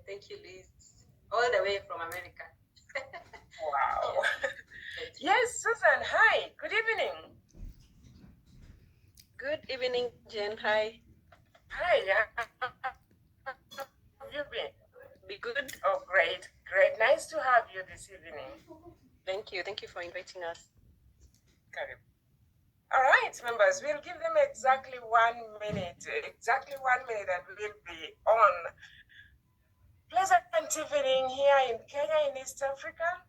Thank you, Liz. All the way from America. Wow. Yes, Susan, hi. Good evening. Good evening, Jen. Hi. Hi, how have you been? Be good. Oh, great, great. Nice to have you this evening. Thank you. Thank you for inviting us. Karibu. All right, members, we'll give them exactly 1 minute. Exactly 1 minute and we'll be on. Pleasant evening here in Kenya, in East Africa.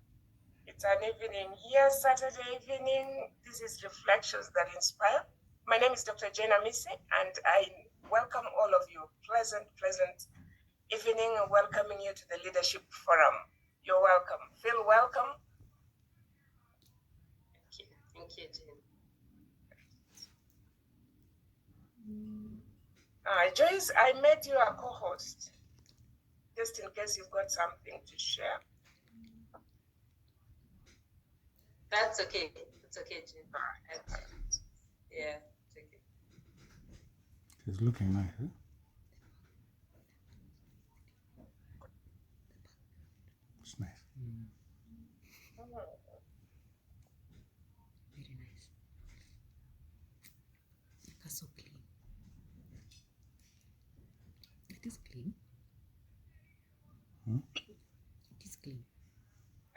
It's an evening here, Saturday evening. This is Reflections That Inspire. My name is Dr. Jane Amisi, and I welcome all of you. Pleasant evening, and welcoming you to the Leadership Forum. You're welcome. Feel welcome. Thank you. Thank you, Jane. Joyce, I made you a co-host, just in case you've got something to share. That's okay. It's okay, Jane. Yeah, it's okay. She's looking nice, huh? It's nice. Very nice. That's so clean. It is clean. It is clean.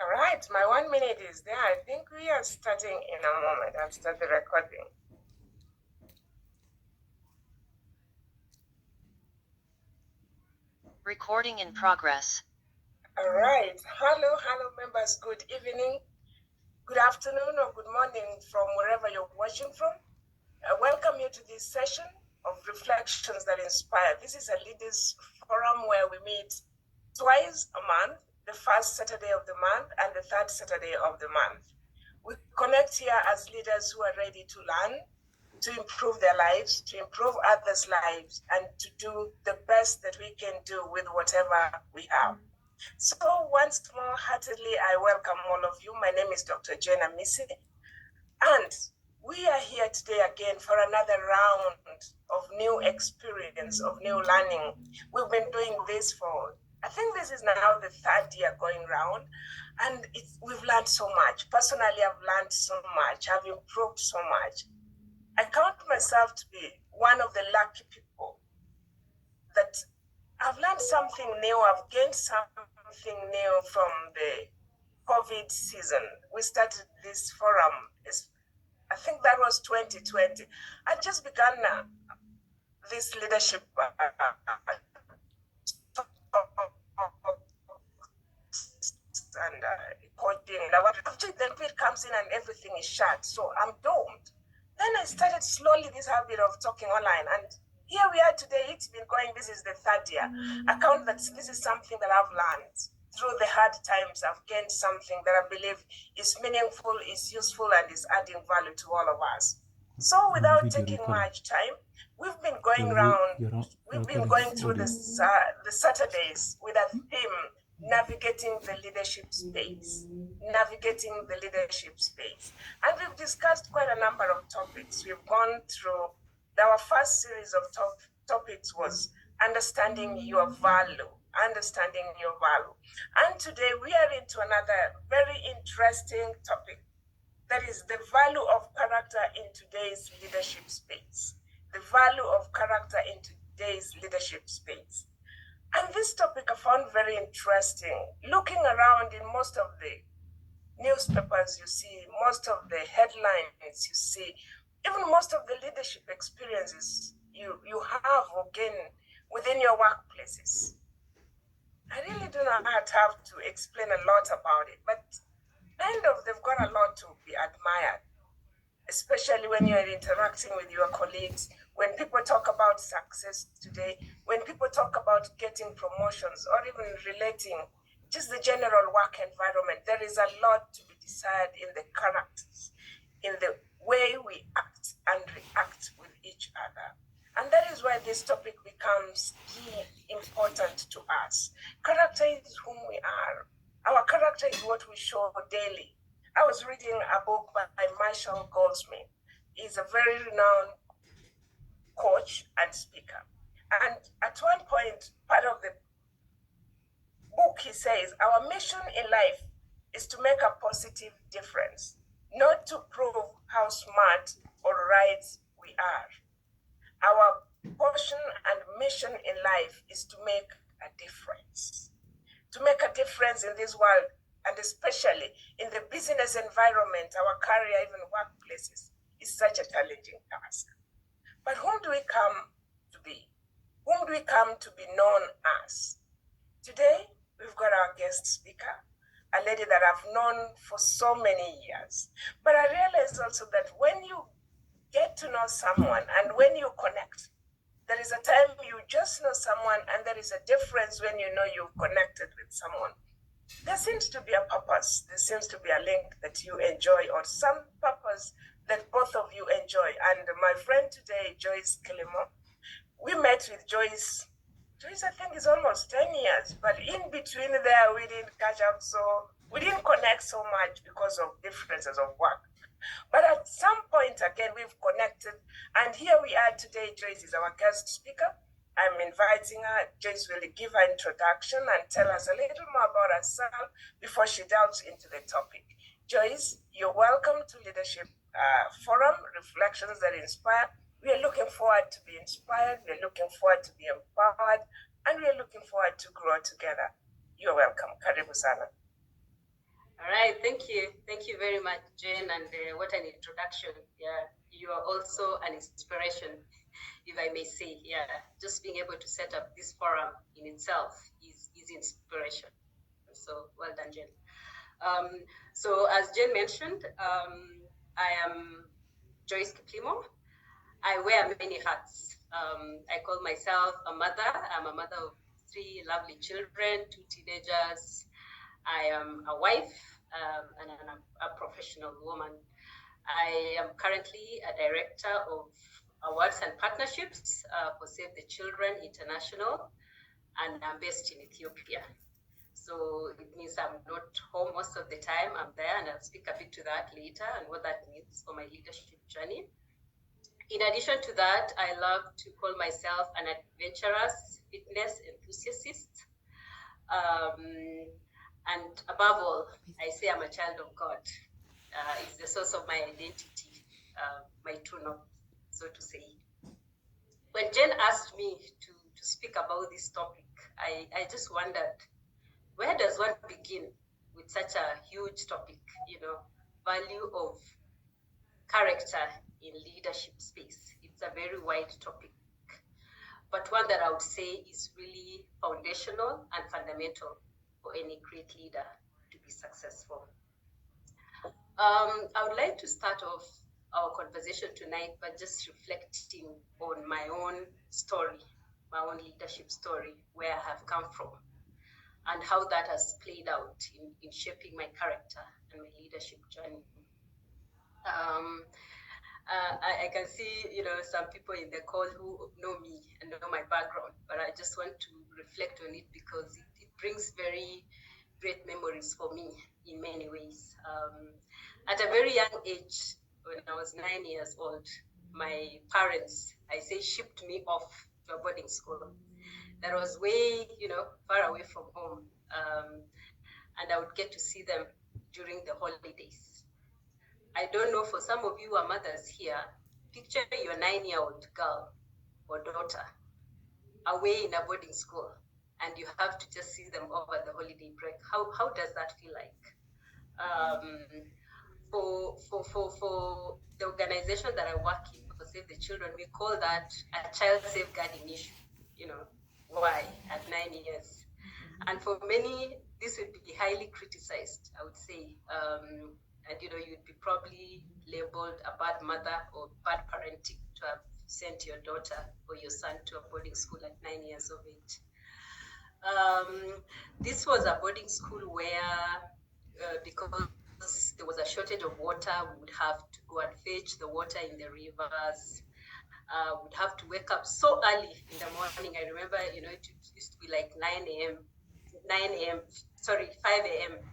All right, my 1 minute is there. I think we are starting in a moment. I'll start the recording. Recording in progress. All right. Hello, members. Good evening, good afternoon, or good morning from wherever you're watching from. I welcome you to this session of Reflections That Inspire. This is a leaders forum where we meet twice a month, the first Saturday of the month and the third Saturday of the month. We connect here as leaders who are ready to learn, to improve their lives, to improve others' lives, and to do the best that we can do with whatever we have. So once more, heartedly, I welcome all of you. My name is Dr. Jenna Misi, and we are here today again for another round of new experience, of new learning. We've been doing this for, I think this is now the third year going round, and we've learned so much. Personally, I've learned so much. I've improved so much. I count myself to be one of the lucky people that I've learned something new. I've gained something new from the COVID season. We started this forum, I think that was 2020. I just began this leadership and coaching. After then COVID comes in and everything is shut, so I'm doomed. Then I started slowly this habit of talking online, and here we are today. It's been going, this is the third year. I count that this is something that I've learned. Through the hard times, I've gained something that I believe is meaningful, is useful, and is adding value to all of us. So without taking much time, we've been going through the Saturdays with a theme, navigating the leadership space. And we've discussed quite a number of topics. We've gone through, our first series of topics was understanding your value. And today we are into another very interesting topic, that is the value of character in today's leadership space. And this topic I found very interesting. Looking around in most of the newspapers you see, most of the headlines you see, even most of the leadership experiences you have or gain within your workplaces. I really do not have to explain a lot about it, but kind of they've got a lot to be admired, especially when you're interacting with your colleagues. When people talk about success today, when people talk about getting promotions or even relating just the general work environment, there is a lot to be desired in the characters, in the way we act and react with each other. And that is why this topic becomes key important to us. Character is whom we are. Our character is what we show daily. I was reading a book by Marshall Goldsmith. He's a very renowned coach and speaker. And at one point, part of the says, our mission in life is to make a positive difference, not to prove how smart or right we are. Our portion and mission in life is to make a difference. To make a difference in this world, and especially in the business environment, our career, even workplaces, is such a challenging task. But whom do we come to be? Whom do we come to be known as? Today, we've got our guest speaker, a lady that I've known for so many years. But I realized also that when you get to know someone and when you connect, there is a time you just know someone and there is a difference when you know you've connected with someone. There seems to be a purpose. There seems to be a link that you enjoy or some purpose that both of you enjoy. And my friend today, Joyce Kilimo, we met with Joyce. Joyce, I think, is almost 10 years, but in between there, we didn't catch up. So we didn't connect so much because of differences of work. But at some point, again, we've connected. And here we are today. Joyce is our guest speaker. I'm inviting her. Joyce will give her introduction and tell us a little more about herself before she delves into the topic. Joyce, you're welcome to Leadership Forum, Reflections that Inspire. We are looking forward to be inspired. We are looking forward to be empowered. And we are looking forward to grow together. You're welcome. Karibu sana. All right, thank you. Thank you very much, Jane, and what an introduction. Yeah, you are also an inspiration, if I may say. Yeah, just being able to set up this forum in itself is inspiration. So well done, Jane. So as Jane mentioned, I am Joyce Kiplimo. I wear many hats. I call myself a mother. I'm a mother of 3 lovely children, 2 teenagers. I am a wife and a professional woman. I am currently a director of awards and partnerships for Save the Children International, and I'm based in Ethiopia. So it means I'm not home most of the time. I'm there, and I'll speak a bit to that later and what that means for my leadership journey. In addition to that, I love to call myself an adventurous fitness enthusiast. And above all, I say I'm a child of God. It's the source of my identity, my true north, so to say. When Jen asked me to speak about this topic, I just wondered, where does one begin with such a huge topic, value of character in leadership space? It's a very wide topic, but one that I would say is really foundational and fundamental for any great leader to be successful. I would like to start off our conversation tonight by just reflecting on my own story, my own leadership story, where I have come from, and how that has played out in shaping my character and my leadership journey. I can see, some people in the call who know me and know my background, but I just want to reflect on it because it brings very great memories for me in many ways. At a very young age, when I was 9 years old, my parents, I say, shipped me off to a boarding school that was way, far away from home. And I would get to see them during the holidays. I don't know, for some of you who are mothers here, picture your 9-year-old girl or daughter away in a boarding school, and you have to just see them over the holiday break. How does that feel like? For the organization that I work in, for Save the Children, we call that a child safeguarding issue. Why at 9 years? And for many, this would be highly criticized, I would say. And you'd be probably labeled a bad mother or bad parenting to have sent your daughter or your son to a boarding school at 9 years of age. This was a boarding school where, because there was a shortage of water, we would have to go and fetch the water in the rivers. We'd have to wake up so early in the morning. I remember, it used to be like 5 a.m.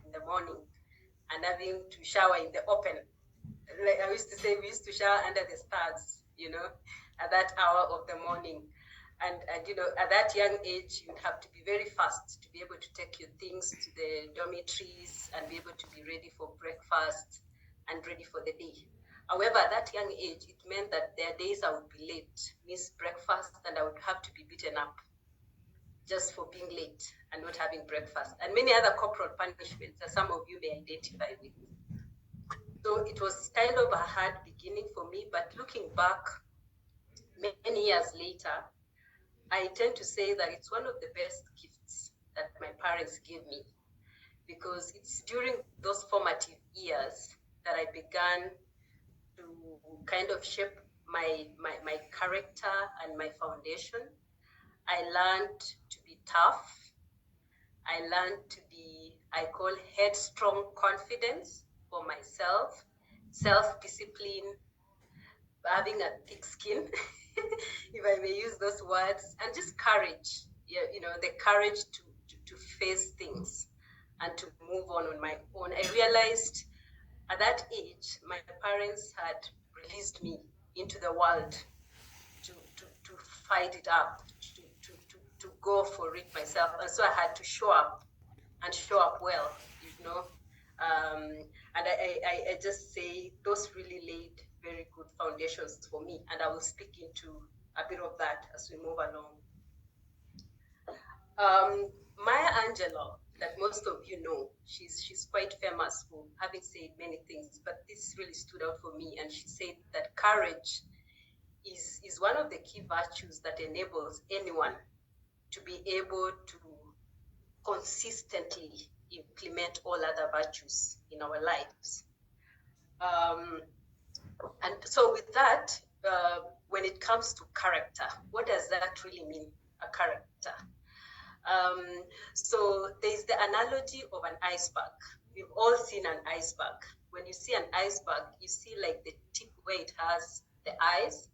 in the morning, and having to shower in the open. Like I used to say, we used to shower under the stars, at that hour of the morning. And you know, at that young age, you'd have to be very fast to be able to take your things to the dormitories and be able to be ready for breakfast and ready for the day. However, at that young age, it meant that there are days I would be late, miss breakfast, and I would have to be beaten up just for being late and not having breakfast, and many other corporal punishments that some of you may identify with. So it was kind of a hard beginning for me, but looking back many years later, I tend to say that it's one of the best gifts that my parents gave me, because it's during those formative years that I began to kind of shape my character and my foundation. I learned to be tough. I learned to be, I call headstrong confidence for myself, self-discipline, having a thick skin, if I may use those words, and just courage, you know, the courage to face things and to move on my own. I realized at that age, my parents had released me into the world to fight it up, to go for it myself. And so I had to show up and show up well, you know. And I just say those really laid very good foundations for me. And I will speak into a bit of that as we move along. Maya Angelou, that most of you know, she's quite famous for having said many things, but this really stood out for me. And she said that courage is one of the key virtues that enables anyone to be able to consistently implement all other virtues in our lives. And so with that, when it comes to character, what does that really mean, a character? So there's the analogy of an iceberg. We've all seen an iceberg. When you see an iceberg, you see like the tip where it has the eyes,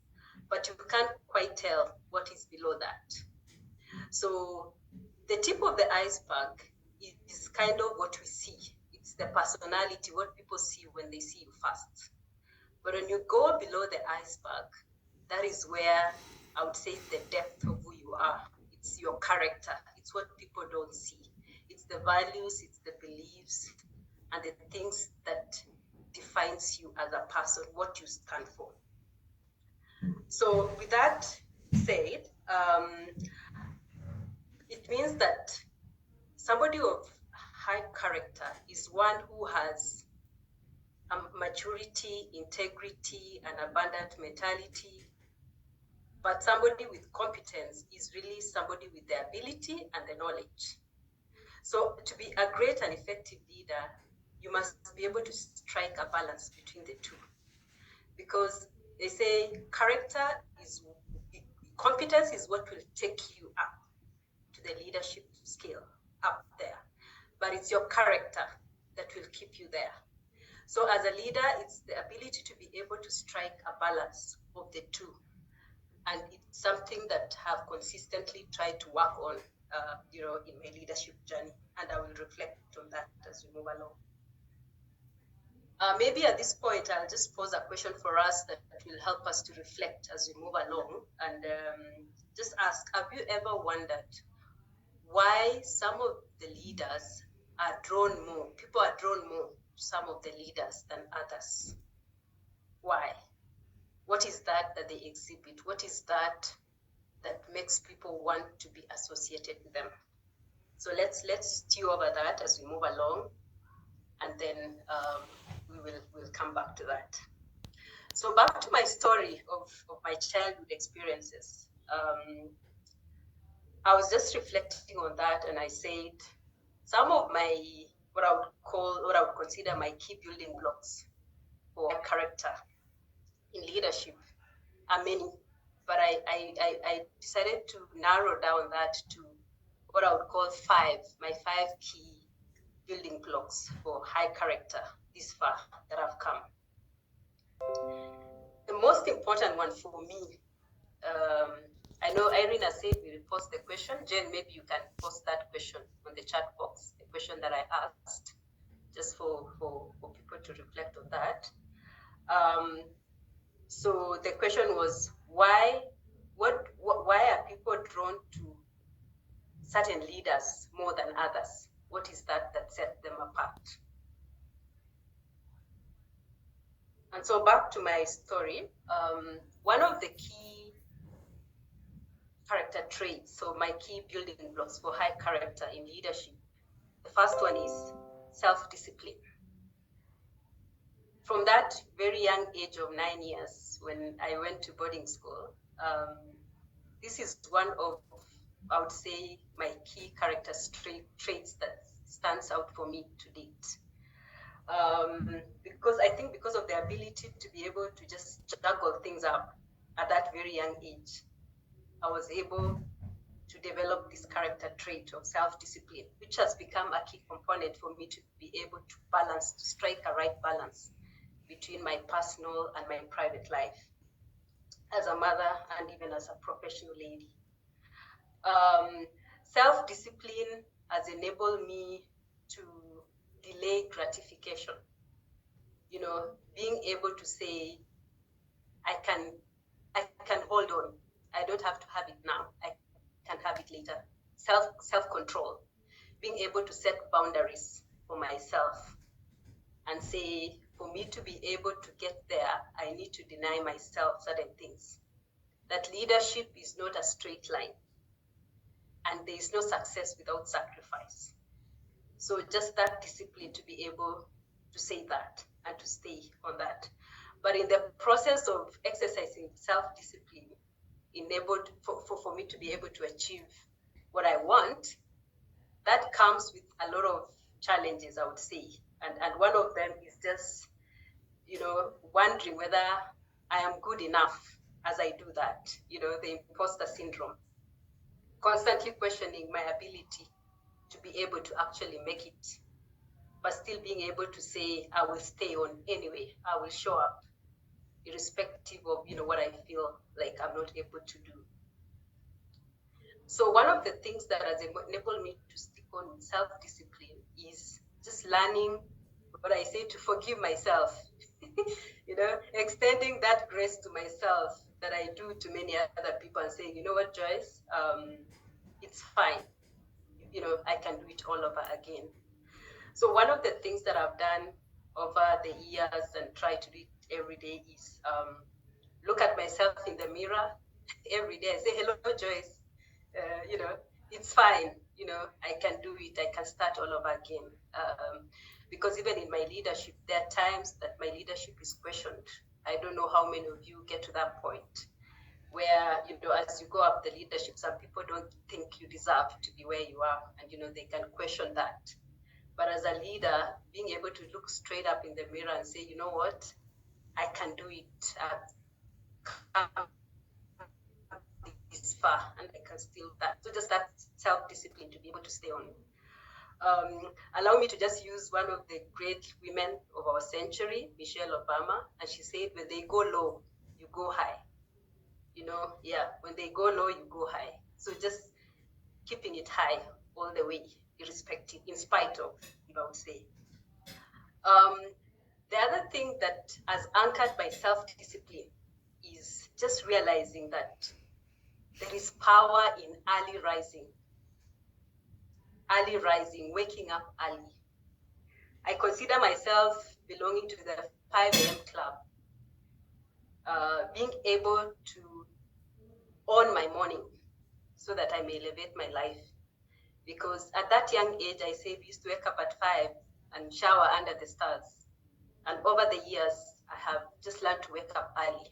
but you can't quite tell what is below that. So the tip of the iceberg is kind of what we see. It's the personality, what people see when they see you first. But when you go below the iceberg, that is where I would say the depth of who you are. It's your character. It's what people don't see. It's the values, it's the beliefs, and the things that defines you as a person, what you stand for. So with that said, it means that somebody of high character is one who has maturity, integrity, and abundant mentality. But somebody with competence is really somebody with the ability and the knowledge. So to be a great and effective leader, you must be able to strike a balance between the two. Because they say competence is what will take you up to the leadership scale, up there. But it's your character that will keep you there. So as a leader, it's the ability to be able to strike a balance of the two. And it's something that I have consistently tried to work on, you know, in my leadership journey. And I will reflect on that as we move along. Maybe at this point, I'll just pose a question for us that will help us to reflect as we move along. And just ask, have you ever wondered why some of the leaders are drawn more, people are drawn more to some of the leaders than others? Why? What is that they exhibit? What is that makes people want to be associated with them? So let's stew over that as we move along, and then we'll come back to that. So back to my story of my childhood experiences. I was just reflecting on that, and I said some of my what I would consider my key building blocks for character in leadership are many, but I decided to narrow down that to what I would call my five key building blocks for high character this far that I've come. The most important one for me, I know Irina said we will post the question. Jen, maybe you can post that question on the chat box, the question that I asked, just for people to reflect on that. So the question was, why are people others more than others? What is that set them apart? And so back to my story, one of the key character traits, so my key building blocks for high character in leadership, the first one is self-discipline. From that very young age of 9 years, when I went to boarding school, this is one of, I would say, my key character traits that stands out for me to date. Because I think because of the ability to be able to just juggle things up at that very young age, I was able to develop this character trait of self-discipline, which has become a key component for me to be able to balance, to strike a right balance between my personal and my private life as a mother and even as a professional lady. Self-discipline has enabled me to delay gratification. You know, being able to say, I can hold on. I don't have to have it now. I can have it later. Self-control. Being able to set boundaries for myself and say, for me to be able to get there, I need to deny myself certain things. That leadership is not a straight line, and there is no success without sacrifice. So just that discipline to be able to say that and to stay on that. But in the process of exercising self-discipline, enabled for me to be able to achieve what I want, that comes with a lot of challenges, I would say. And one of them is just, you know, wondering whether I am good enough as I do that, you know, the imposter syndrome. Constantly questioning my ability to be able to actually make it, but still being able to say, I will stay on anyway, I will show up, irrespective of, you know, what I feel like I'm not able to do. So one of the things that has enabled me to stick on self-discipline is just learning what I say, to forgive myself, you know, extending that grace to myself that I do to many other people and saying, you know what, Joyce, it's fine. You know, I can do it all over again. So one of the things that I've done over the years and try to do it every day is look at myself in the mirror every day and say, hello, Joyce, you know, it's fine. You know, I can do it. I can start all over again. Because even in my leadership, there are times that my leadership is questioned. I don't know how many of you get to that point where, you know, as you go up the leadership, some people don't think you deserve to be where you are, and, you know, they can question that. But as a leader, being able to look straight up in the mirror and say, you know what, I can do it. This far, and I can still that. So just that self-discipline to be able to stay on. Allow me to just use one of the great women of our century, Michelle Obama, and she said, when they go low, you go high. You know, yeah, when they go low, you go high. So just keeping it high all the way, irrespective, in spite of, I would say. The other thing that has anchored my self-discipline is just realizing that there is power in early rising, waking up early. I consider myself belonging to the 5 a.m. club, being able to own my morning so that I may elevate my life. Because at that young age, I said we used to wake up at 5 and shower under the stars. And over the years, I have just learned to wake up early,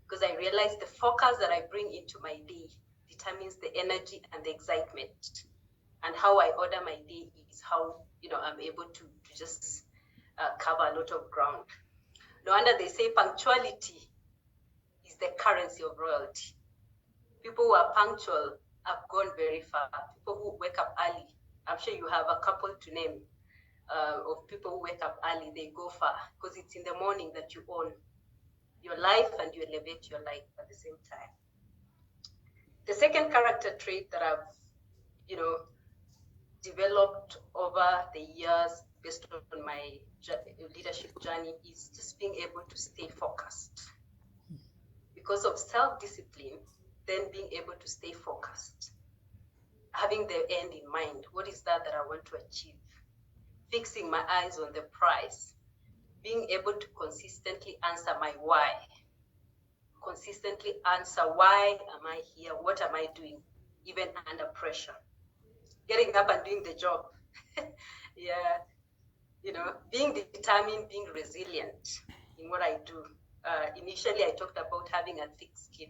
because I realized the focus that I bring into my day determines the energy and the excitement. And how I order my day is how, you know, I'm able to just cover a lot of ground. No wonder they say punctuality is the currency of royalty. People who are punctual have gone very far. People who wake up early, I'm sure you have a couple to name of people who wake up early, they go far, because it's in the morning that you own your life and you elevate your life at the same time. The second character trait that I've, you know, developed over the years based on my leadership journey is just being able to stay focused. Because of self-discipline, then being able to stay focused. having the end in mind. What is that I want to achieve? Fixing my eyes on the prize, being able to consistently answer my why, consistently answer why am I here, what am I doing, even under pressure, getting up and doing the job. Yeah, being determined, being resilient in what I do. Initially, I talked about having a thick skin.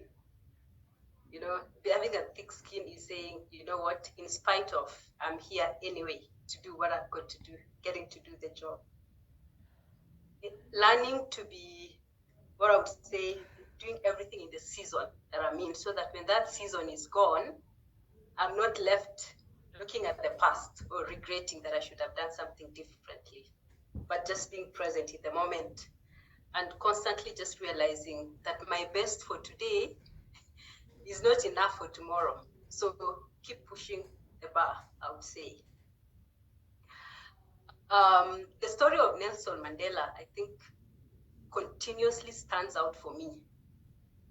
Having a thick skin is saying, you know what, in spite of, I'm here anyway to do what I've got to do, getting to do the job. Learning to be, what I would say, doing everything in the season that I'm in, so that when that season is gone, I'm not left looking at the past or regretting that I should have done something differently, but just being present in the moment and constantly just realizing that my best for today is not enough for tomorrow. So keep pushing the bar, I would say. The story of Nelson Mandela, I think, continuously stands out for me,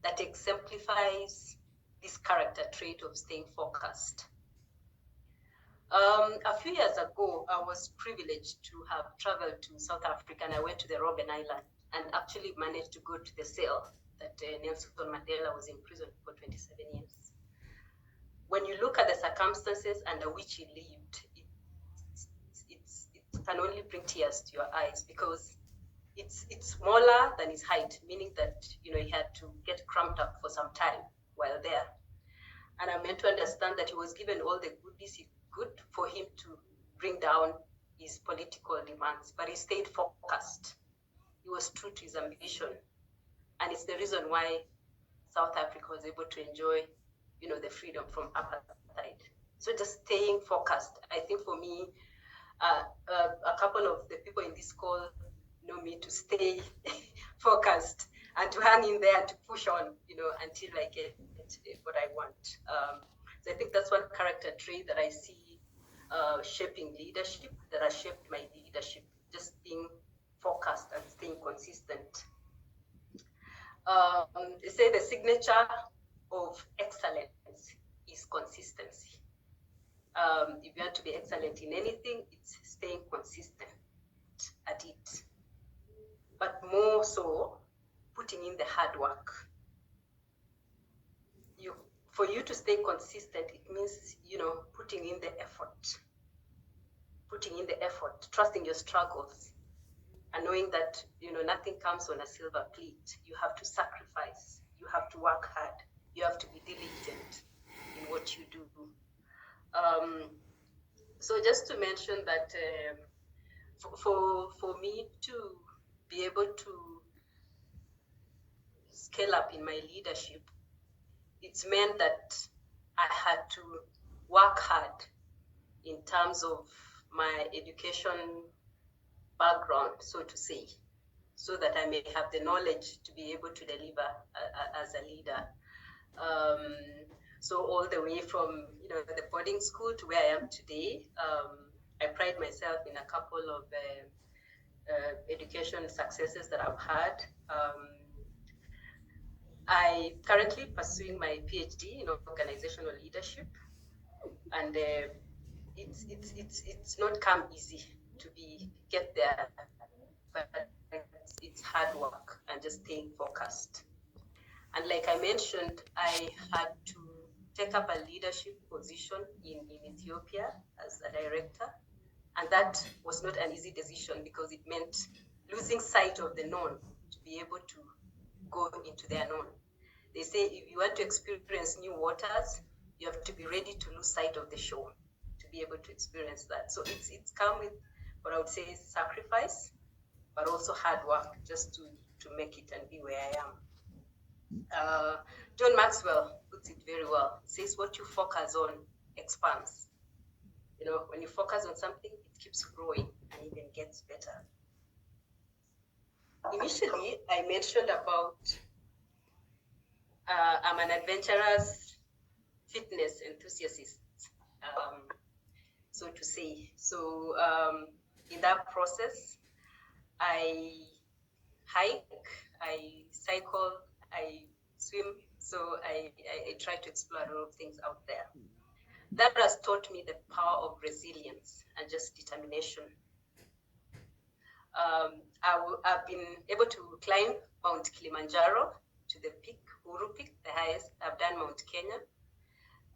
that exemplifies this character trait of staying focused. A few years ago, I was privileged to have traveled to South Africa, and I went to the Robben Island and actually managed to go to the cell that Nelson Mandela was in prison for 27 years. When you look at the circumstances under which he lived, it can only bring tears to your eyes, because it's smaller than his height, meaning that he had to get cramped up for some time while there. And I'm meant to understand that he was given all the goodies he could for him to bring down his political demands, but he stayed focused. He was true to his ambition, and it's the reason why South Africa was able to enjoy, the freedom from apartheid. So just staying focused. I think for me, a couple of the people in this call know me to stay focused and to hang in there and to push on, until I get what I want. So I think that's one character trait that I see shaping leadership, that has shaped my leadership, just being focused and staying consistent. They say the signature of excellence is consistency. If you want to be excellent in anything, it's staying consistent at it. But more so, putting in the hard work. For you to stay consistent, it means, putting in the effort. Putting in the effort, trusting your struggles, and knowing that, nothing comes on a silver plate. You have to sacrifice. You have to work hard. You have to be diligent in what you do. So just to mention that for me to be able to scale up in my leadership, it's meant that I had to work hard in terms of my education background, so to say, so that I may have the knowledge to be able to deliver as a leader. So all the way from the boarding school to where I am today, I pride myself in a couple of education successes that I've had. I currently pursuing my PhD in organizational leadership, and it's not come easy to get there, but it's hard work and just staying focused. And like I mentioned, I had to take up a leadership position in Ethiopia as a director, and that was not an easy decision, because it meant losing sight of the known to be able to go into the unknown. They say if you want to experience new waters, you have to be ready to lose sight of the shore to be able to experience that. So it's come with what I would say is sacrifice, but also hard work just to make it and be where I am. John Maxwell puts it very well. Says what you focus on expands. When you focus on something, it keeps growing and even gets better. Initially, I mentioned about I'm an adventurous fitness enthusiast, so to say. So in that process, I hike, I cycle, I swim. So I try to explore a lot of things out there. that has taught me the power of resilience and just determination. I've been able to climb Mount Kilimanjaro to the peak, Uru Peak, the highest. I've done Mount Kenya.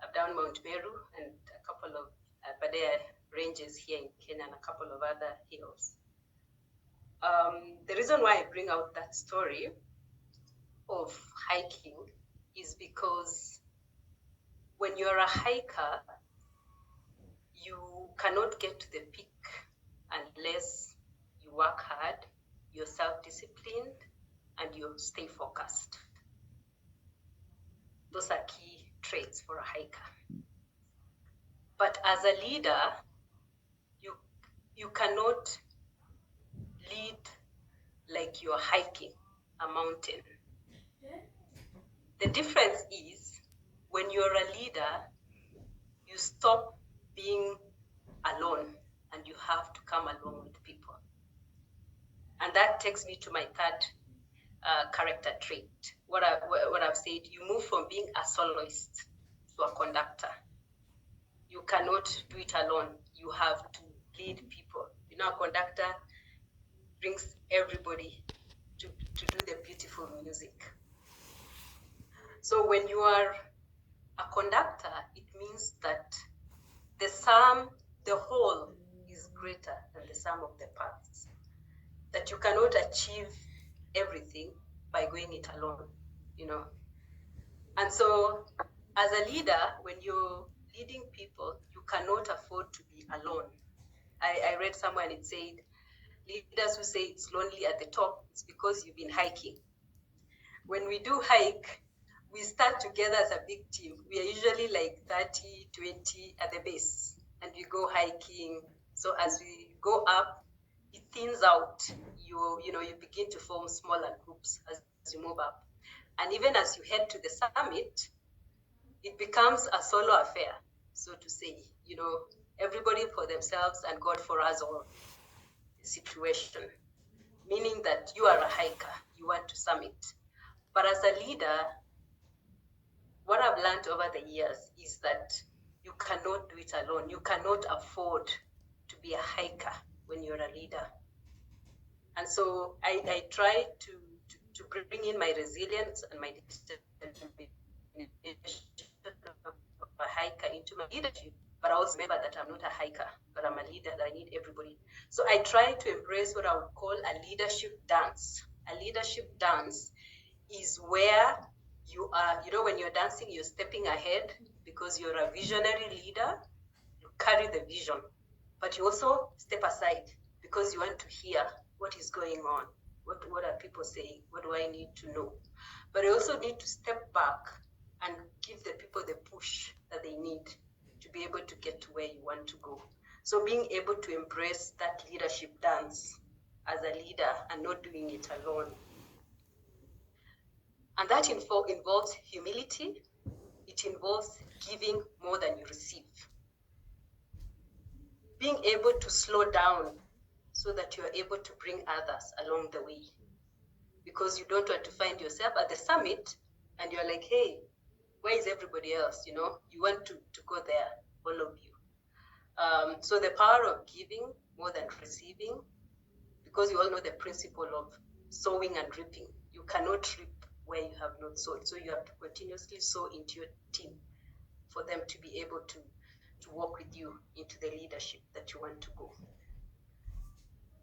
I've done Mount Meru and a couple of Aberdare ranges here in Kenya and a couple of other hills. The reason why I bring out that story of hiking is because when you're a hiker, you cannot get to the peak unless you work hard, you're self-disciplined, and you stay focused. Those are key traits for a hiker. But as a leader, you cannot lead like you're hiking a mountain. The difference is when you're a leader, you stop being alone and you have to come along with people. And that takes me to my third character trait. What I've said, you move from being a soloist to a conductor. You cannot do it alone. You have to lead people. You know, a conductor brings everybody to do the beautiful music. So when you are a conductor, it means that the whole is greater than the sum of the parts. That you cannot achieve everything by going it alone, you know. And so as a leader, when you're leading people, you cannot afford to be alone. I read somewhere and it said, leaders who say it's lonely at the top, it's because you've been hiking. When we do hike, we start together as a big team. We are usually like 30, 20 at the base, and we go hiking. So as we go up, it thins out. You begin to form smaller groups as you move up. And even as you head to the summit, it becomes a solo affair, so to say. You know, everybody for themselves and God for us all situation. Meaning that you are a hiker, you want to summit. But as a leader, what I've learned over the years is that you cannot do it alone. You cannot afford to be a hiker when you're a leader. And so I try to bring in my resilience and my determination of a hiker into my leadership. But I also remember that I'm not a hiker, but I'm a leader, that I need everybody. So I try to embrace what I would call a leadership dance. A leadership dance is where you are, you know, when you're dancing, you're stepping ahead because you're a visionary leader. You carry the vision, but you also step aside because you want to hear what is going on. What are people saying? What do I need to know? But you also need to step back and give the people the push that they need to be able to get to where you want to go. So being able to embrace that leadership dance as a leader and not doing it alone. And that involves humility. It involves giving more than you receive. Being able to slow down so that you're able to bring others along the way. Because you don't want to find yourself at the summit and you're like, hey, where is everybody else? You know, you want to go there, all of you. So the power of giving more than receiving, because you all know the principle of sowing and reaping. You cannot reap where you have not sowed. So you have to continuously sow into your team for them to be able to walk with you into the leadership that you want to go.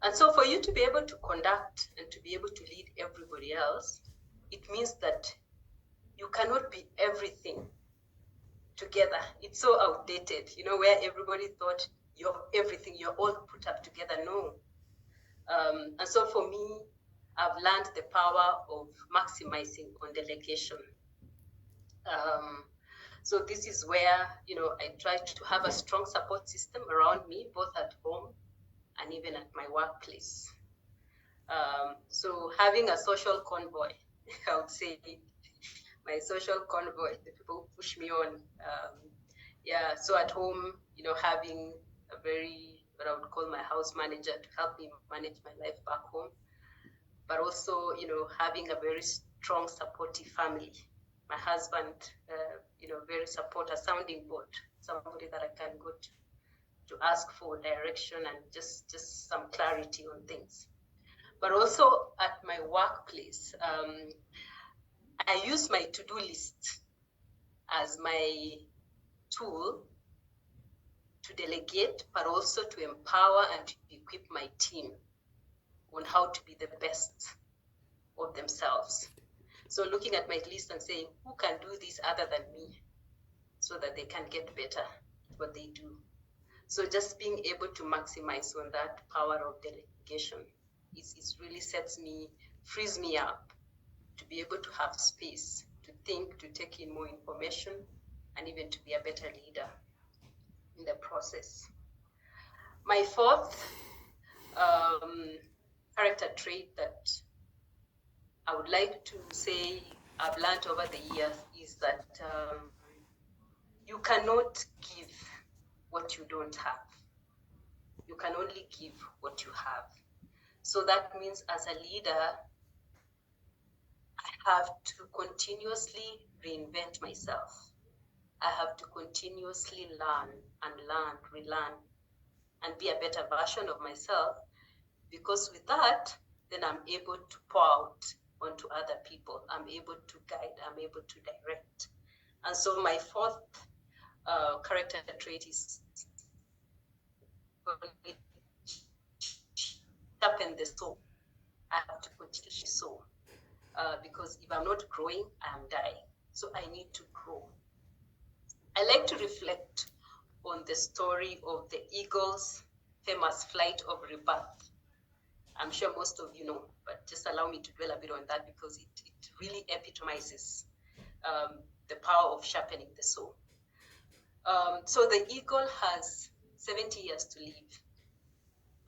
And so for you to be able to conduct and to be able to lead everybody else, it means that you cannot be everything together. It's so outdated, you know, where everybody thought you're everything, you're all put up together. No. And so for me, I've learned the power of maximizing on delegation. So this is where, you know, I try to have a strong support system around me, both at home and even at my workplace. So having a social convoy, I would say, my social convoy, the people who push me on. So at home, you know, having a very, what I would call my house manager to help me manage my life back home. But also, you know, having a very strong, supportive family. My husband, you know, very supportive, sounding board somebody that I can go to ask for direction and just some clarity on things. But also at my workplace, I use my to-do list as my tool to delegate, but also to empower and to equip my team on how to be the best of themselves. So looking at my list and saying, who can do this other than me so that they can get better at what they do. So just being able to maximize on that power of delegation is really frees me up to be able to have space, to think, to take in more information, and even to be a better leader in the process. My fourth character trait that I would like to say I've learned over the years is that you cannot give what you don't have. You can only give what you have. So that means as a leader, I have to continuously reinvent myself. I have to continuously relearn, and be a better version of myself, because with that, then I'm able to pour out onto other people. I'm able to guide, I'm able to direct. And so my fourth character trait is sharpen the soul. I have to continuously soul, because if I'm not growing, I'm dying. So I need to grow. I like to reflect on the story of the eagle's famous flight of rebirth. I'm sure most of you know, but just allow me to dwell a bit on that because it really epitomizes the power of sharpening the soul. So the eagle has 70 years to live,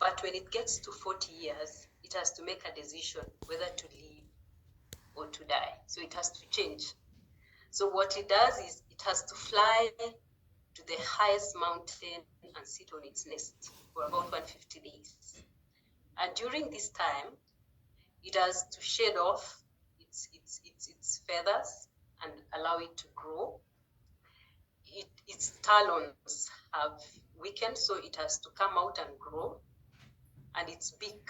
but when it gets to 40 years, it has to make a decision whether to live or to die. So it has to change. So what it does is it has to fly to the highest mountain and sit on its nest for about 150 days. And during this time, it has to shed off its feathers and allow it to grow. Its talons have weakened, so it has to come out and grow. And its beak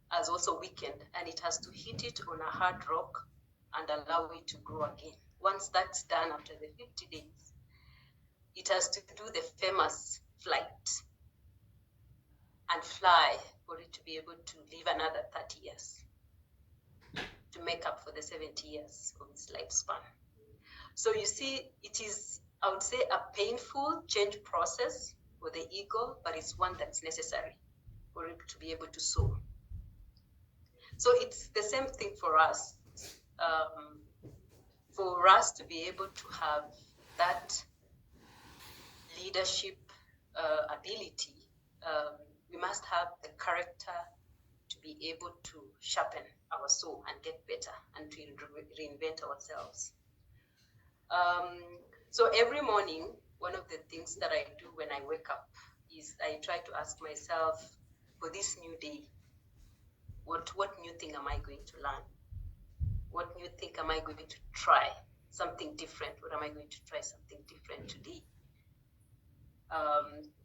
has also weakened, and it has to hit it on a hard rock and allow it to grow again. Once that's done, after the 50 days, it has to do the famous flight and fly for it to be able to live another 30 years to make up for the 70 years of its lifespan. So you see, it is, I would say, a painful change process for the eagle, but it's one that's necessary for it to be able to soar. So it's the same thing for us. For us to be able to have that leadership ability, we must have the character to be able to sharpen our soul and get better and to reinvent ourselves. So every morning, one of the things that I do when I wake up is I try to ask myself, for this new day, what new thing am I going to learn? What new thing am I going to try? Something different. What am I going to try something different today?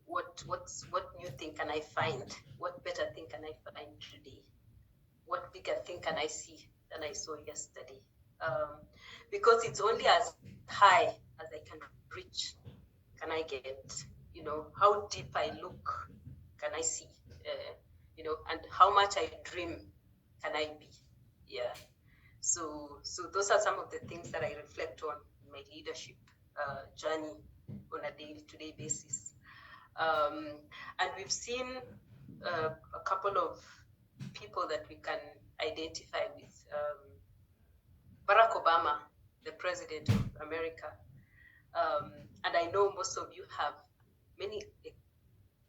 What new thing can I find? What better thing can I find today? What bigger thing can I see than I saw yesterday? Because it's only as high as I can reach can I get, how deep I look can I see, and how much I dream can I be. Yeah. So those are some of the things that I reflect on in my leadership journey on a day-to-day basis. And we've seen a couple of people that we can identify with. Barack Obama, the president of America. And I know most of you have many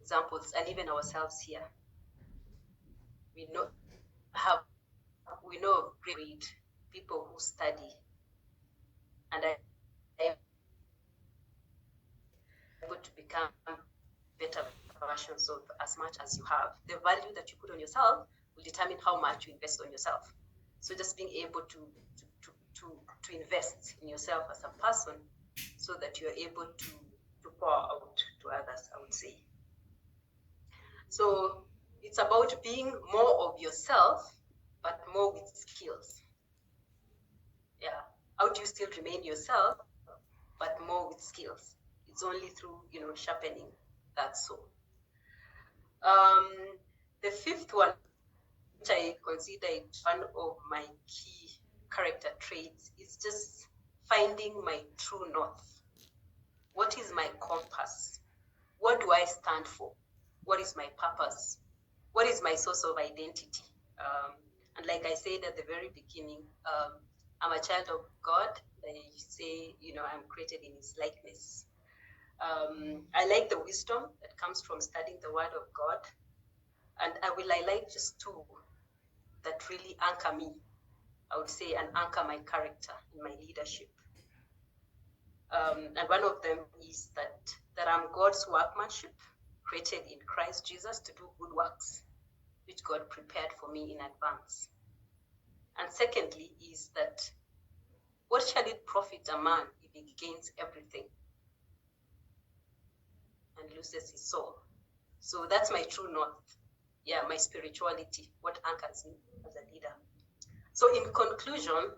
examples, and even ourselves here. We know of great people who study, and are able to become better versions of as much as you have. The value that you put on yourself will determine how much you invest on yourself. So just being able to invest in yourself as a person, so that you're able to to pour out to others, I would say. So it's about being more of yourself, but more with skills. Yeah. How do you still remain yourself, but more with skills? It's only through, sharpening that soul. The fifth one, which I consider it one of my key character traits, is just finding my true north. What is my compass? What do I stand for? What is my purpose? What is my source of identity? And like I said at the very beginning, I'm a child of God. I say, I'm created in His likeness. I like the wisdom that comes from studying the Word of God. And I like just two that really anchor me, I would say, and anchor my character in my leadership. And one of them is that I'm God's workmanship, created in Christ Jesus to do good works, which God prepared for me in advance. And secondly is that, what shall it profit a man if he gains everything and loses his soul? So that's my true north. Yeah, my spirituality, what anchors me as a leader. So in conclusion,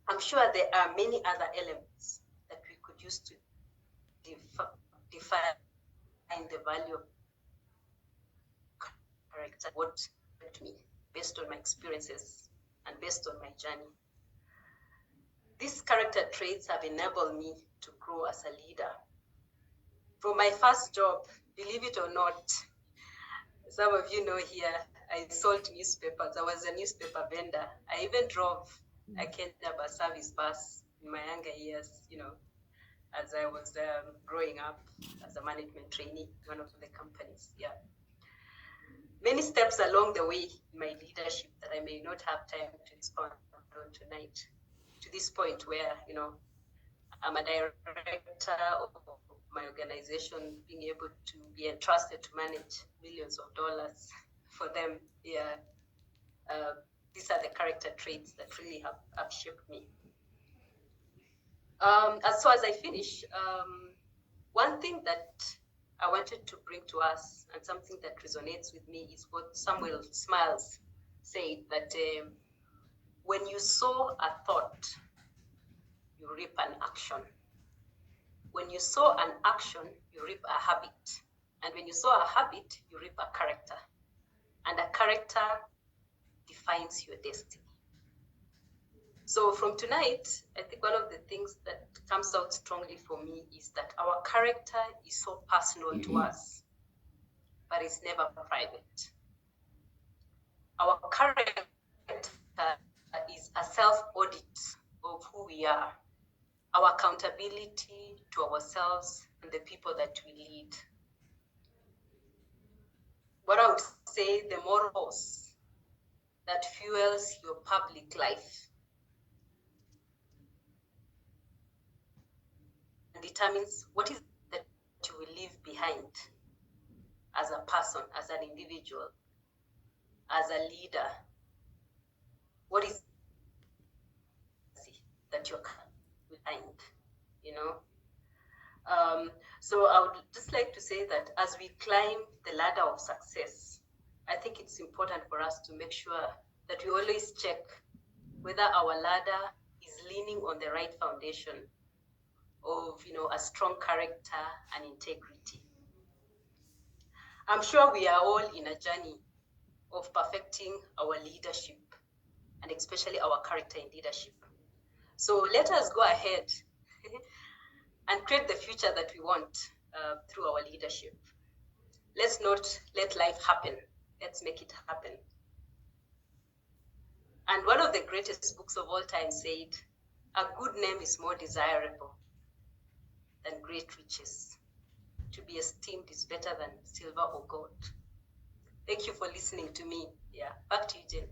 I'm sure there are many other elements that we could use to define the value of character, what to me, based on my experiences and based on my journey. These character traits have enabled me to grow as a leader. From my first job, believe it or not, some of you know here, I sold newspapers. I was a newspaper vendor. I even drove a Kenya bus service bus in my younger years, as I was growing up as a management trainee in one of the companies. Yeah. Many steps along the way in my leadership that I may not have time to expound on tonight, to this point where, I'm a director of my organization, being able to be entrusted to manage millions of dollars for them. Yeah. These are the character traits that really have shaped me. As I finish, one thing that I wanted to bring to us, and something that resonates with me, is what Samuel Smiles said, that when you sow a thought, you reap an action. When you sow an action, you reap a habit. And when you sow a habit, you reap a character. And a character defines your destiny. So from tonight, I think one of the things that comes out strongly for me is that our character is so personal to us, but it's never private. Our character is a self-audit of who we are, our accountability to ourselves and the people that we lead. What I would say, the morals that fuels your public life and determines what is that you will leave behind as a person, as an individual, as a leader. What is that you're behind, So I would just like to say that as we climb the ladder of success, I think it's important for us to make sure that we always check whether our ladder is leaning on the right foundation of, a strong character and integrity. I'm sure we are all in a journey of perfecting our leadership, and especially our character in leadership. So let us go ahead and create the future that we want through our leadership. Let's not let life happen. Let's make it happen. And one of the greatest books of all time said, a good name is more desirable than great riches. To be esteemed is better than silver or gold. Thank you for listening to me. Yeah, back to you, Jen.